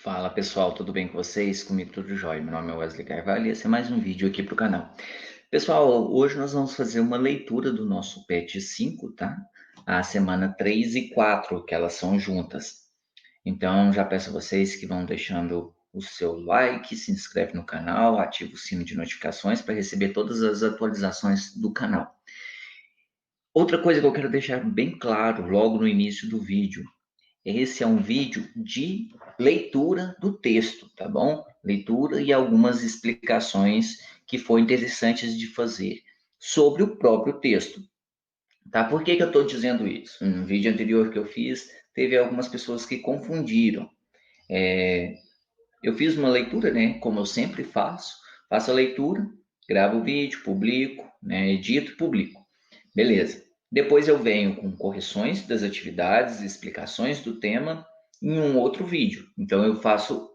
Fala pessoal, tudo bem com vocês? Comigo tudo jóia. Meu nome é Wesley Carvalho e esse é mais um vídeo aqui para o canal. Pessoal, hoje nós vamos fazer uma leitura do nosso PET 5, tá? A semana 3 e 4, que elas são juntas. Então, já peço a vocês que vão deixando o seu like, se inscreve no canal, ativa o sino de notificações para receber todas as atualizações do canal. Outra coisa que eu quero deixar bem claro logo no início do vídeo. Esse é um vídeo de leitura do texto, tá bom? Leitura e algumas explicações que foram interessantes de fazer sobre o próprio texto, tá? Por que eu estou dizendo isso? No vídeo anterior que eu fiz, teve algumas pessoas que confundiram. Eu fiz uma leitura, né? Como eu sempre faço a leitura, gravo o vídeo, publico, né? Edito e publico. Beleza. Depois eu venho com correções das atividades, explicações do tema em um outro vídeo. Então eu faço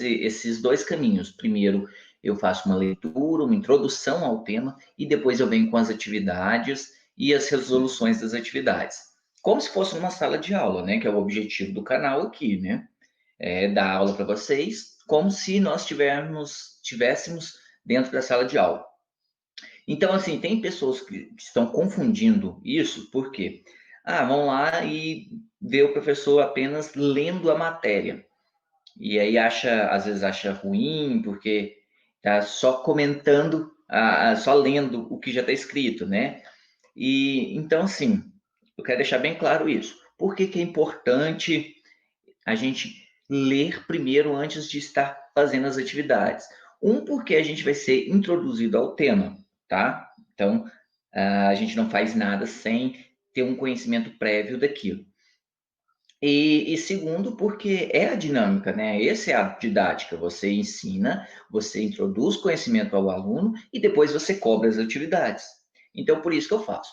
esses dois caminhos. Primeiro eu faço uma leitura, uma introdução ao tema e depois eu venho com as atividades e as resoluções das atividades. Como se fosse uma sala de aula, né? Que é o objetivo do canal aqui, né? Dar aula para vocês, como se nós tivéssemos dentro da sala de aula. Então, assim, tem pessoas que estão confundindo isso, por quê? Vão lá e vê o professor apenas lendo a matéria. E aí às vezes acha ruim, porque tá só comentando, só lendo o que já está escrito, né? E então, assim, eu quero deixar bem claro isso. Por que que é importante a gente ler primeiro antes de estar fazendo as atividades? Porque a gente vai ser introduzido ao tema, tá? Então, a gente não faz nada sem ter um conhecimento prévio daquilo. E segundo, porque é a dinâmica, né? Essa é a didática. Você ensina, você introduz conhecimento ao aluno e depois você cobra as atividades. Então, por isso que eu faço.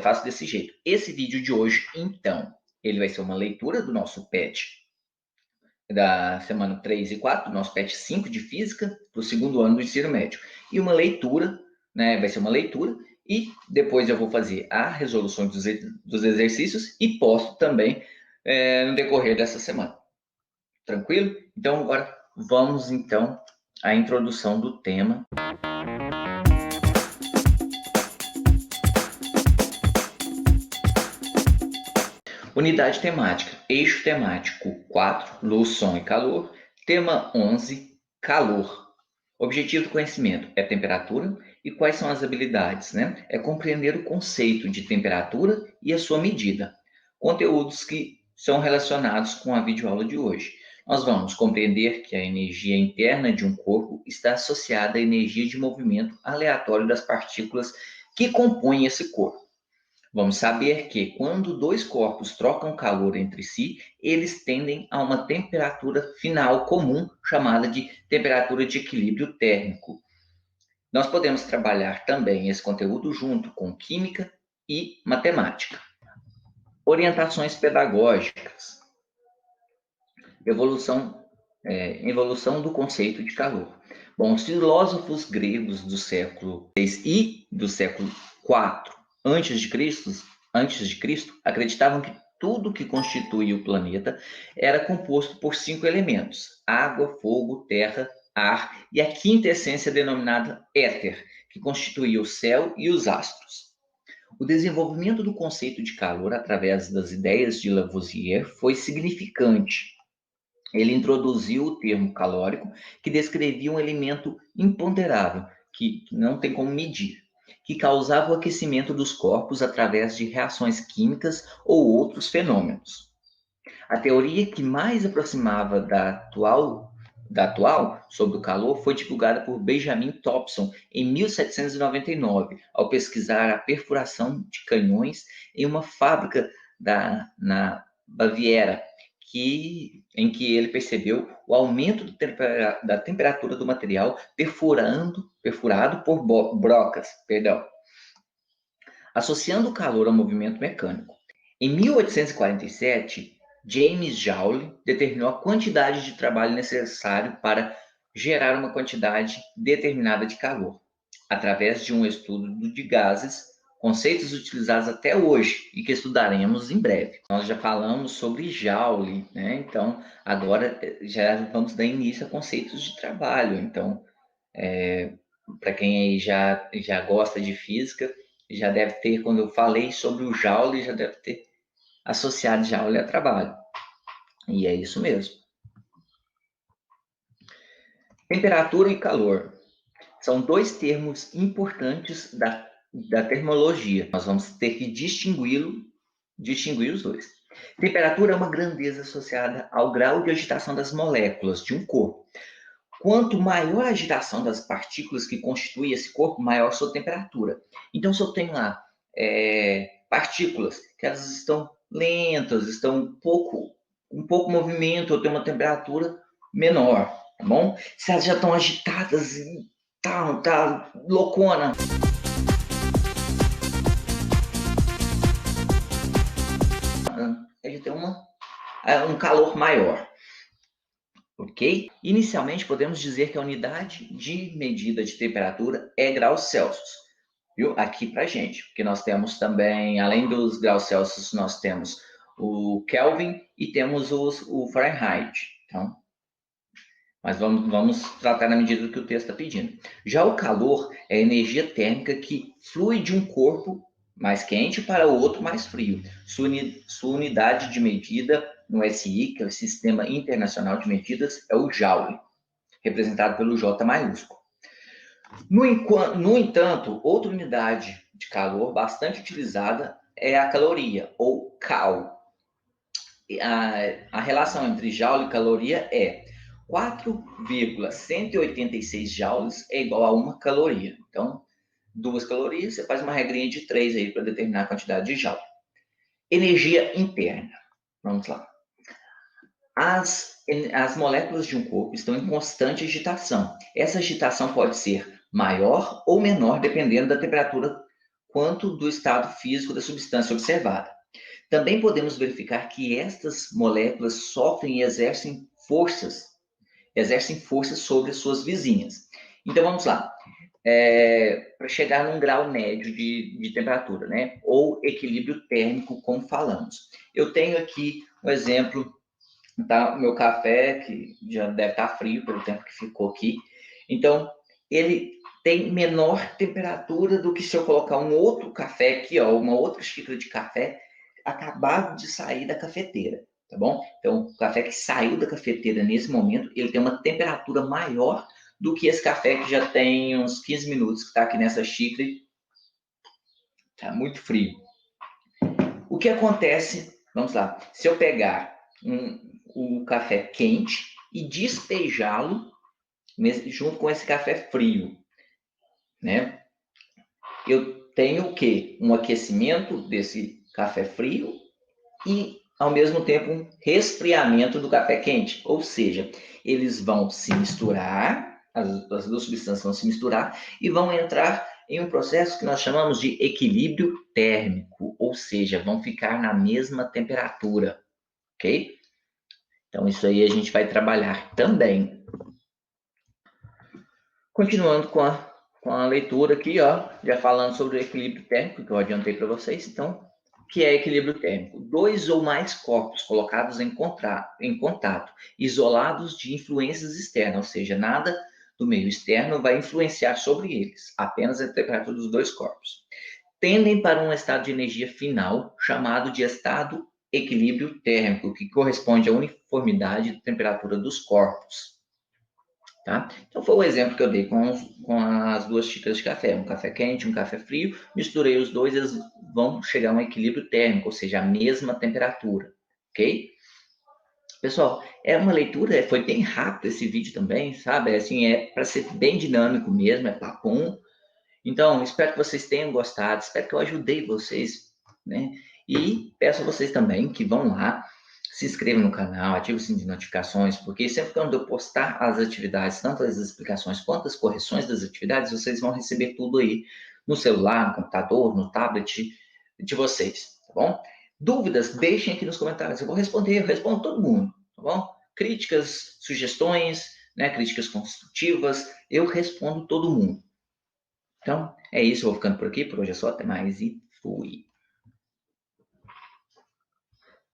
Faço desse jeito. Esse vídeo de hoje, então, ele vai ser uma leitura do nosso PET da semana 3 e 4, do nosso PET 5 de Física, para o segundo ano do ensino médio. E uma leitura, né? Vai ser uma leitura, e depois eu vou fazer a resolução dos exercícios e posto também no decorrer dessa semana. Tranquilo? Então, agora vamos então à introdução do tema. Unidade temática, eixo temático 4, luz, som e calor. Tema 11, calor. Objetivo do conhecimento é temperatura e quais são as habilidades, né? É compreender o conceito de temperatura e a sua medida. Conteúdos que são relacionados com a videoaula de hoje. Nós vamos compreender que a energia interna de um corpo está associada à energia de movimento aleatório das partículas que compõem esse corpo. Vamos saber que, quando dois corpos trocam calor entre si, eles tendem a uma temperatura final comum, chamada de temperatura de equilíbrio térmico. Nós podemos trabalhar também esse conteúdo junto com química e matemática. Orientações pedagógicas. Evolução do conceito de calor. Bom, os filósofos gregos do século VI e do século IV antes de Cristo, acreditavam que tudo que constituía o planeta era composto por 5 elementos: água, fogo, terra, ar e a quinta essência denominada éter, que constituía o céu e os astros. O desenvolvimento do conceito de calor através das ideias de Lavoisier foi significante. Ele introduziu o termo calórico, que descrevia um elemento imponderável, que não tem como medir, que causava o aquecimento dos corpos através de reações químicas ou outros fenômenos. A teoria que mais aproximava da atual sobre o calor foi divulgada por Benjamin Thompson em 1799, ao pesquisar a perfuração de canhões em uma fábrica na Baviera, em que ele percebeu o aumento da temperatura do material perfurado por brocas. Associando o calor ao movimento mecânico. Em 1847, James Joule determinou a quantidade de trabalho necessário para gerar uma quantidade determinada de calor, através de um estudo de gases conceitos utilizados até hoje e que estudaremos em breve. Nós já falamos sobre Joule, né? Então, agora já vamos dar início a conceitos de trabalho. Então, para quem aí já gosta de física, já deve ter, quando eu falei sobre o Joule, já deve ter associado Joule a trabalho. E é isso mesmo. Temperatura e calor são dois termos importantes da termologia. Nós vamos ter que distinguir os dois. Temperatura é uma grandeza associada ao grau de agitação das moléculas de um corpo. Quanto maior a agitação das partículas que constituem esse corpo, maior a sua temperatura. Então, se eu tenho lá partículas que elas estão lentas, estão um pouco movimento, eu tenho uma temperatura menor, tá bom? Se elas já estão agitadas e tá loucona, ele tem um calor maior, ok? Inicialmente, podemos dizer que a unidade de medida de temperatura é graus Celsius, viu? Aqui pra gente, porque nós temos também, além dos graus Celsius, nós temos o Kelvin e temos o Fahrenheit. Então, mas vamos tratar na medida do que o texto está pedindo. Já o calor é a energia térmica que flui de um corpo mais quente para o outro mais frio. Sua unidade de medida no SI, que é o Sistema Internacional de Medidas, é o Joule, representado pelo J maiúsculo. No entanto, outra unidade de calor bastante utilizada é a caloria, ou Cal. A relação entre Joule e caloria é 4,186 joules é igual a 1 caloria. Então, 2 calorias, você faz uma regrinha de 3 aí para determinar a quantidade de joule. Energia interna. Vamos lá. As moléculas de um corpo estão em constante agitação. Essa agitação pode ser maior ou menor, dependendo da temperatura quanto do estado físico da substância observada. Também podemos verificar que estas moléculas sofrem e exercem forças sobre as suas vizinhas. Então, vamos lá. Para chegar num grau médio de temperatura, né? Ou equilíbrio térmico, como falamos. Eu tenho aqui um exemplo, tá? Meu café, que já deve estar frio pelo tempo que ficou aqui. Então, ele tem menor temperatura do que se eu colocar um outro café aqui, ó, uma outra xícara de café acabado de sair da cafeteira, tá bom? Então, o café que saiu da cafeteira nesse momento, ele tem uma temperatura maior do que esse café que já tem uns 15 minutos que está aqui nessa xícara. Tá muito frio. O que acontece, vamos lá, se eu pegar o café quente e despejá-lo junto com esse café frio, né? Eu tenho o quê? Um aquecimento desse café frio e, ao mesmo tempo, um resfriamento do café quente. Ou seja, eles vão se misturar, as duas substâncias vão se misturar e vão entrar em um processo que nós chamamos de equilíbrio térmico, ou seja, vão ficar na mesma temperatura, ok? Então, isso aí a gente vai trabalhar também. Continuando com a leitura aqui, ó, já falando sobre o equilíbrio térmico, que eu adiantei para vocês, então, que é equilíbrio térmico? Dois ou mais corpos colocados em contato, isolados de influências externas, ou seja, nada do meio externo vai influenciar sobre eles, apenas a temperatura dos dois corpos. Tendem para um estado de energia final, chamado de estado equilíbrio térmico, que corresponde à uniformidade de temperatura dos corpos. Tá? Então, foi o exemplo que eu dei com as duas xícaras de café, um café quente, um café frio, misturei os dois, eles vão chegar a um equilíbrio térmico, ou seja, a mesma temperatura, ok? Pessoal, é uma leitura, foi bem rápido esse vídeo também, sabe? Assim, é para ser bem dinâmico mesmo, é papum. Então, espero que vocês tenham gostado, espero que eu ajudei vocês, né? E peço a vocês também que vão lá, se inscrevam no canal, ativem o sininho de notificações, porque sempre quando eu postar as atividades, tanto as explicações quanto as correções das atividades, vocês vão receber tudo aí no celular, no computador, no tablet de vocês, tá bom? Dúvidas, deixem aqui nos comentários, eu vou responder, eu respondo todo mundo, tá bom? Críticas, sugestões, né, críticas construtivas, eu respondo todo mundo. Então, é isso, eu vou ficando por aqui, por hoje é só, até mais e fui.